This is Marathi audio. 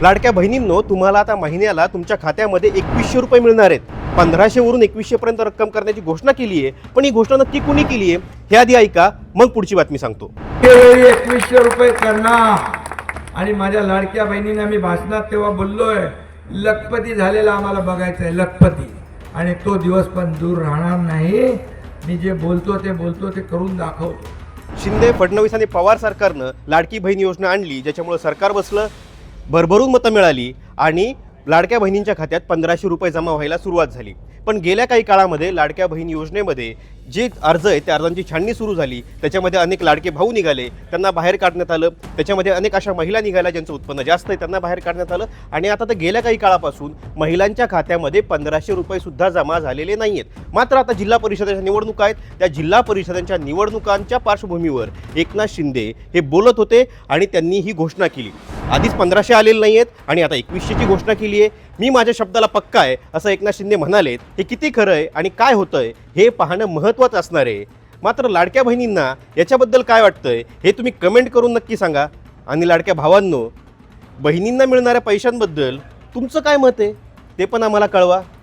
लाडक्या बहिणींनो, तुम्हाला आता महिन्याला तुमच्या खात्यामध्ये 2100 रुपये मिळणार आहेत. 1500 वरून 2100 पर्यंत रक्कम करण्याची घोषणा केली आहे. पण ही घोषणा नक्की कुणी केली आहे हे आधी ऐका, मग पुढची बातमी सांगतो. 2100 रुपये करणार. आणि माझ्या लाडक्या बहिणींना मी भाषणात तेव्हा बोललोय, लखपती झालेला आम्हाला बघायचं आहे, लखपती. आणि तो दिवस पण दूर राहणार नाही. मी जे बोलतो ते करून दाखवतो. शिंदे, फडणवीस आणि पवार सरकारनं लाडकी बहीण योजना आणली, ज्याच्यामुळे सरकार बसलं, भरभरून मतं मिळाली आणि लाडक्या बहिणींच्या खात्यात 1500 रुपये जमा व्हायला सुरुवात झाली. पण गेल्या काही काळामध्ये लाडक्या बहीण योजनेमध्ये जे अर्ज आहेत त्या अर्जांची छाननी सुरू झाली. त्याच्यामध्ये अनेक लाडके भाऊ निघाले, त्यांना बाहेर काढण्यात आलं. त्याच्यामध्ये अनेक अशा महिला निघाल्या ज्यांचं उत्पन्न जास्त आहे, त्यांना बाहेर काढण्यात आलं. आणि आता तर गेल्या काही काळापासून महिलांच्या खात्यामध्ये 1500 रुपये सुद्धा जमा झालेले नाही आहेत. मात्र आता जिल्हा परिषदेच्या निवडणुका आहेत. त्या जिल्हा परिषदांच्या निवडणुकांच्या पार्श्वभूमीवर एकनाथ शिंदे हे बोलत होते आणि त्यांनी ही घोषणा केली. आधीच 1500 आलेले नाही आहेत आणि आता 2100ची घोषणा केली आहे. मी माझ्या शब्दाला पक्का आहे असं एकनाथ शिंदे म्हणालेत. हे किती खरं आहे आणि काय होतंय हे पाहणं महत्त्वाचं असणार आहे. मात्र लाडक्या बहिणींना याच्याबद्दल काय वाटतंय हे तुम्ही कमेंट करून नक्की सांगा. आणि लाडक्या भावांनो, बहिणींना मिळणाऱ्या पैशांबद्दल तुमचं काय मत आहे ते पण आम्हाला कळवा.